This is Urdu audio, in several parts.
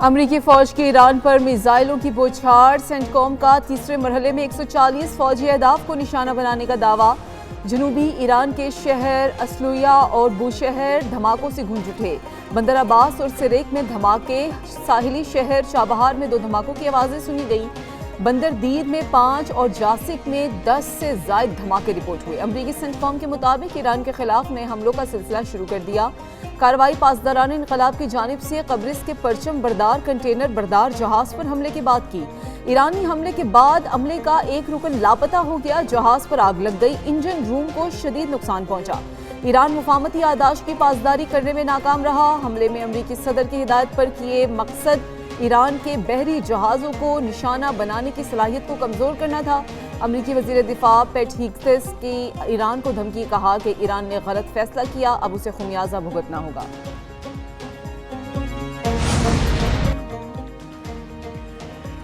امریکی فوج کی ایران پر میزائلوں کی بوچھاڑ، سینٹ کوم کا تیسرے مرحلے میں 140 فوجی اہداف کو نشانہ بنانے کا دعویٰ۔ جنوبی ایران کے شہر اسلویہ اور بوشہر دھماکوں سے گونج اٹھے۔ بندر عباس اور سریک میں دھماکے، ساحلی شہر چابہار میں 2 دھماکوں کی آوازیں سنی گئیں۔ بندر دیر میں 5 اور جاسک میں 10 سے زائد دھماکے رپورٹ ہوئے۔ امریکی سینٹ کوم کے مطابق ایران کے خلاف نئے حملوں کا سلسلہ شروع کر دیا۔ کارروائی پاسداران انقلاب کی جانب سے قبرص کے پرچم بردار کنٹینر بردار جہاز پر حملے کے بعد کی۔ ایرانی حملے کے بعد عملے کا ایک رکن لاپتہ ہو گیا، جہاز پر آگ لگ گئی، انجن روم کو شدید نقصان پہنچا۔ ایران مفاہمتی یادداشت کی پاسداری کرنے میں ناکام رہا۔ حملے میں امریکی صدر کی ہدایت پر کیے مقصد ایران کے بحری جہازوں کو نشانہ بنانے کی صلاحیت کو کمزور کرنا تھا۔ امریکی وزیر دفاع پیٹ ہیگسس کی ایران کو دھمکی، کہا کہ ایران نے غلط فیصلہ کیا، اب اسے خمیازہ بھگتنا ہوگا۔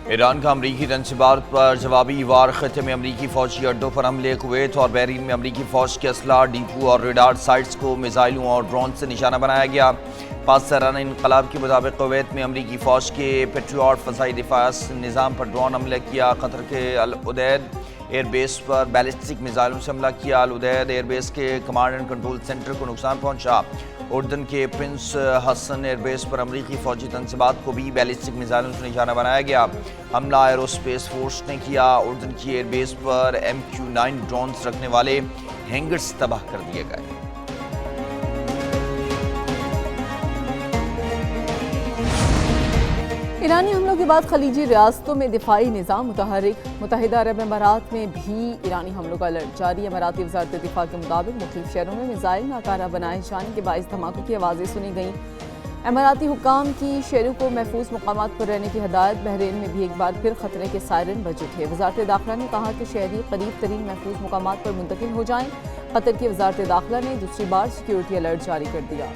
ایران کا امریکی تنصیبات پر جوابی وار، خطے میں امریکی فوجی اڈوں پر حملے، کویت اور بحرین میں امریکی فوج کے اسلحہ ڈیپو اور ریڈار سائٹس کو میزائلوں اور ڈرون سے نشانہ بنایا گیا۔ پاسداران انقلاب کے مطابق کویت میں امریکی فوج کے پیٹریوٹ فضائی دفاع نظام پر ڈرون حملہ کیا۔ قطر کے العدید ایئر بیس پر بیلسٹک میزائلوں سے حملہ کیا۔ العدید ایئر بیس کے کمانڈ اینڈ کنٹرول سینٹر کو نقصان پہنچا۔ اردن کے پرنس حسن ایئر بیس پر امریکی فوجی تنصیبات کو بھی بیلسٹک میزائلوں سے نشانہ بنایا گیا۔ حملہ ایروسپیس فورس نے کیا۔ اردن کی ایئر بیس پر MQ-9 ڈرونز رکھنے والے ہینگرز تباہ کر دیے گئے۔ ایرانی حملوں کے بعد خلیجی ریاستوں میں دفاعی نظام متحرک۔ متحدہ عرب امارات میں بھی ایرانی حملوں کا الرٹ جاری۔ اماراتی وزارت دفاع کے مطابق مختلف شہروں میں میزائل ناکارہ بنائے جانے کے باعث دھماکوں کی آوازیں سنی گئیں۔ اماراتی حکام کی شہریوں کو محفوظ مقامات پر رہنے کی ہدایت۔ بحرین میں بھی ایک بار پھر خطرے کے سائرن بج اٹھے۔ وزارت داخلہ نے کہا کہ شہری قریب ترین محفوظ مقامات پر منتقل ہو جائیں۔ قطر کی وزارت داخلہ نے دوسری بار سیکیورٹی الرٹ جاری کر دیا۔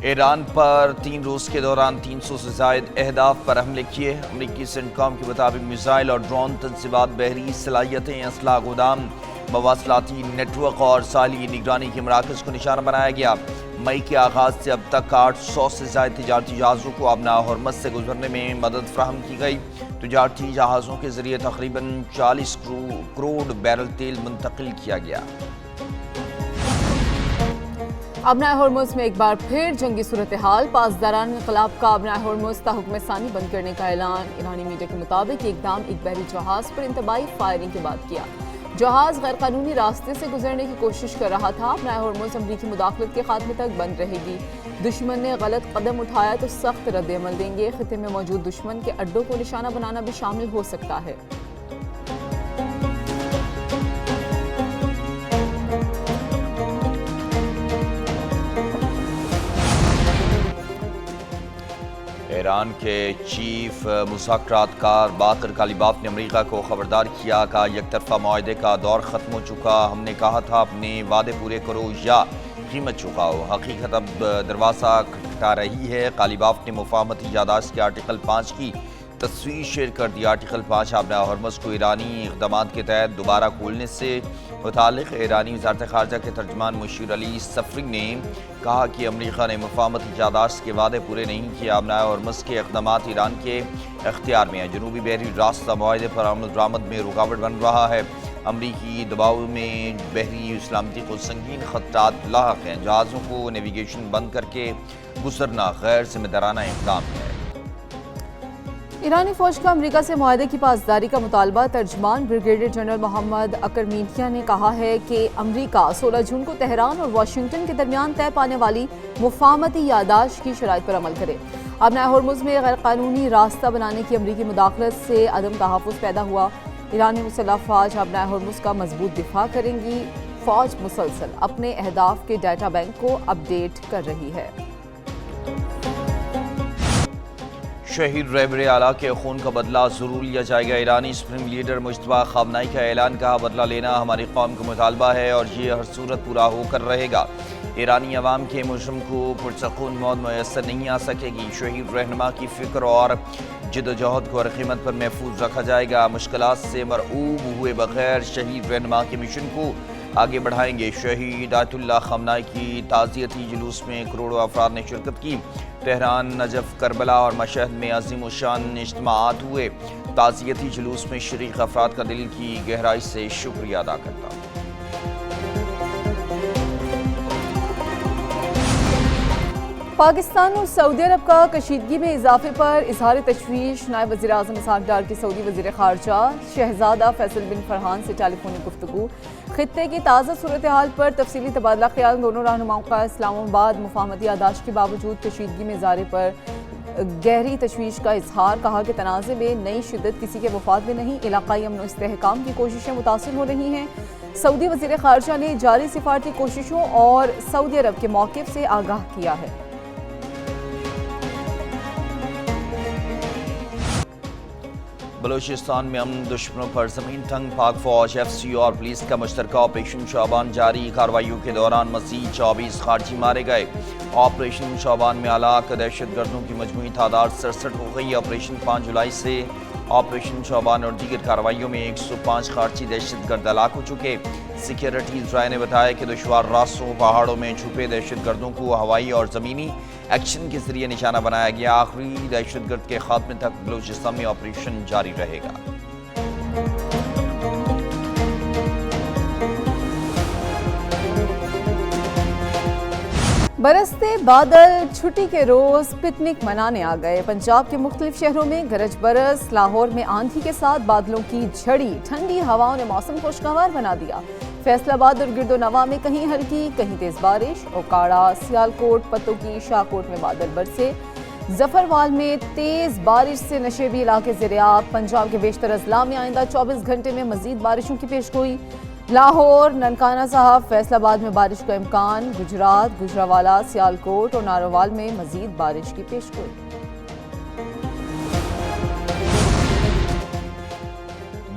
ایران پر 3 روز کے دوران 300 سے زائد اہداف پر حملے کیے۔ امریکی سینٹ کوم کے مطابق میزائل اور ڈرون تنصیبات، بحری صلاحیتیں، اسلحہ گودام، مواصلاتی نیٹ ورک اور ساحلی نگرانی کے مراکز کو نشانہ بنایا گیا۔ مئی کے آغاز سے اب تک 800 سے زائد تجارتی جہازوں کو آبنہ ہرمز سے گزرنے میں مدد فراہم کی گئی۔ تجارتی جہازوں کے ذریعے تقریباً 40 کروڑ بیرل تیل منتقل کیا گیا۔ آبنہ ہرمز میں ایک بار پھر جنگی صورتحال، پاسداران انقلاب کا آبنہ ہرمز تا حکم ثانی بند کرنے کا اعلان۔ ایرانی میڈیا کے مطابق یہ اقدام ایک بحری جہاز پر انتباہی فائرنگ کے بعد کیا۔ جہاز غیر قانونی راستے سے گزرنے کی کوشش کر رہا تھا۔ آبنہ ہرمز امریکی مداخلت کے خاتمے تک بند رہے گی۔ دشمن نے غلط قدم اٹھایا تو سخت رد عمل دیں گے۔ خطے میں موجود دشمن کے اڈوں کو نشانہ بنانا بھی شامل ہو سکتا ہے۔ ایران کے چیف مذاکرات کار باقر کالیباف نے امریکہ کو خبردار کیا، کہا یک طرفہ معاہدے کا دور ختم ہو چکا، ہم نے کہا تھا اپنے وعدے پورے کرو یا قیمت چکاؤ، حقیقت اب دروازہ کھٹکھٹا رہی ہے۔ کالیباف نے مفاہمتی یادداشت کے آرٹیکل 5 کی تصویر شیئر کر دی۔ آرٹیکل 5 آبنہ ہرمز کو ایرانی اقدامات کے تحت دوبارہ کھولنے سے متعلق۔ ایرانی وزارت خارجہ کے ترجمان مشیر علی صفری نے کہا کہ امریکہ نے مفاہمتی یادداشت کے وعدے پورے نہیں کیے۔ آبنہ ہرمز کے اقدامات ایران کے اختیار میں ہیں۔ جنوبی بحری راستہ معاہدے پر عمل درآمد میں رکاوٹ بن رہا ہے۔ امریکی دباؤ میں بحری سلامتی کو سنگین خطرات لاحق ہیں۔ جہازوں کو نیویگیشن بند کر کے گزرنا غیر ذمہ دارانہ اقدام ہے۔ ایرانی فوج کا امریکہ سے معاہدے کی پاسداری کا مطالبہ۔ ترجمان بریگیڈیئر جنرل محمد اکرمینیا نے کہا ہے کہ امریکہ 16 جون کو تہران اور واشنگٹن کے درمیان طے پانے والی مفاہمتی یادداشت کی شرائط پر عمل کرے۔ آبنہ ہرمز میں غیر قانونی راستہ بنانے کی امریکی مداخلت سے عدم تحفظ پیدا ہوا۔ ایرانی مسلح افواج آبنہ ہرمز کا مضبوط دفاع کریں گی۔ فوج مسلسل اپنے اہداف کے ڈیٹا بینک کو اپ ڈیٹ کر رہی ہے۔ شہید رہبر اعلیٰ کے خون کا بدلہ ضرور لیا جائے گا۔ ایرانی سپریم لیڈر مجتبیٰ خامنہئی کا اعلان، کہا بدلہ لینا ہماری قوم کا مطالبہ ہے اور یہ ہر صورت پورا ہو کر رہے گا۔ ایرانی عوام کے مجرم کو پرسکون موت میسر نہیں آ سکے گی، شہید رہنما کی فکر اور جدوجہد کو ہر قیمت پر محفوظ رکھا جائے گا، مشکلات سے مرعوب ہوئے بغیر شہید رہنما کے مشن کو آگے بڑھائیں گے۔ شہید آیت اللہ خامنہئی کی تعزیتی جلوس میں کروڑوں افراد نے شرکت کی، تہران، نجف، کربلا اور مشہد میں عظیم الشان اجتماعات ہوئے۔ تعزیتی جلوس میں شریک افراد کا دل کی گہرائی سے شکریہ ادا کرتا ہوں۔ پاکستان اور سعودی عرب کا کشیدگی میں اضافے پر اظہار تشویش، نائب وزیر اعظم اسحاق ڈار کی سعودی وزیر خارجہ شہزادہ فیصل بن فرحان سے ٹیلی فونک گفتگو، خطے کی تازہ صورتحال پر تفصیلی تبادلہ خیال، دونوں رہنماؤں کا اسلام آباد مفاہمتی یادداشت کے باوجود کشیدگی میں اظہار پر گہری تشویش کا اظہار، کہا کہ تنازع میں نئی شدت کسی کے مفاد میں نہیں، علاقائی امن و استحکام کی کوششیں متاثر ہو رہی ہیں۔ سعودی وزیر خارجہ نے جاری سفارتی کوششوں اور سعودی عرب کے موقف سے آگاہ کیا ہے۔ بلوچستان میں امن دشمنوں پر زمین تنگ، پاک فوج، ایف سی او اور پولیس کا مشترکہ آپریشن شعبان جاری، کارروائیوں کے دوران مزید 24 خارجی مارے گئے۔ آپریشن شعبان میں ہلاک دہشت گردوں کی مجموعی تعداد 67 ہو گئی۔ آپریشن 5 جولائی سے آپریشن شعبان اور دیگر کارروائیوں میں 105 خارجی دہشت گرد ہلاک ہو چکے۔ سیکیورٹی ذرائع نے بتایا کہ دشوار راستوں، پہاڑوں میں چھپے دہشت گردوں کو ہوائی اور زمینی ایکشن کے ذریعے نشانہ بنایا گیا۔ آخری دہشت گرد کے خاتمے تک بلوچستان میں آپریشن جاری رہے گا۔ برستے بادل چھٹی کے روز پکنک منانے آ گئے۔ پنجاب کے مختلف شہروں میں گرج برس، لاہور میں آندھی کے ساتھ بادلوں کی جھڑی، ٹھنڈی ہواؤں نے موسم خوشگوار بنا دیا۔ فیصل آباد اور گرد و نواح میں کہیں ہلکی کہیں تیز بارش، اوکاڑا، سیالکوٹ، پتوں کی شاہکوٹ میں بادل برسے۔ ظفروال میں تیز بارش سے نشیبی علاقے زیرآب۔ پنجاب کے بیشتر اضلاع میں آئندہ 24 گھنٹے میں مزید بارشوں کی پیشگوئی۔ لاہور، ننکانہ صاحب، فیصل آباد میں بارش کا امکان۔ گجرات، گوجرانوالہ، سیالکوٹ اور ناروال میں مزید بارش کی پیشگوئی۔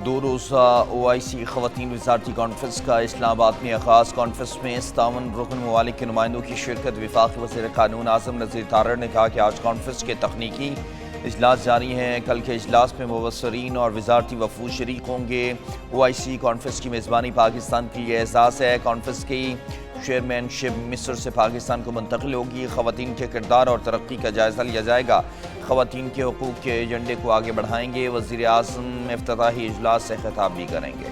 دو روزہ OIC خواتین وزارتی کانفرنس کا اسلام آباد میں آغاز۔ کانفرنس میں 57 رکن ممالک کے نمائندوں کی شرکت۔ وفاقی وزیر قانون اعظم نذیر تارڑ نے کہا کہ آج کانفرنس کے تکنیکی اجلاس جاری ہیں، کل کے اجلاس میں مبصرین اور وزارتی وفود شریک ہوں گے۔ OIC کانفرنس کی میزبانی پاکستان کے لیے اعزاز ہے۔ کانفرنس کی چیئرمین شپ مصر سے پاکستان کو منتقل ہوگی۔ خواتین کے کردار اور ترقی کا جائزہ لیا جائے گا۔ خواتین کے حقوق کے ایجنڈے کو آگے بڑھائیں گے۔ وزیر اعظم افتتاحی اجلاس سے خطاب بھی کریں گے۔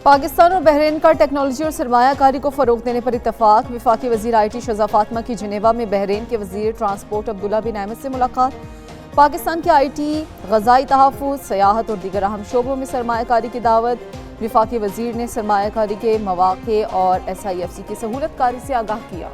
پاکستان اور بحرین کا ٹیکنالوجی اور سرمایہ کاری کو فروغ دینے پر اتفاق۔ وفاقی وزیر IT شہزاد فاطمہ کی جنیوا میں بحرین کے وزیر ٹرانسپورٹ عبداللہ بن احمد سے ملاقات۔ پاکستان کے IT، غذائی تحفظ، سیاحت اور دیگر اہم شعبوں میں سرمایہ کاری کی دعوت۔ وفاقی وزیر نے سرمایہ کاری کے مواقع اور SIFC کی سہولت کاری سے آگاہ کیا۔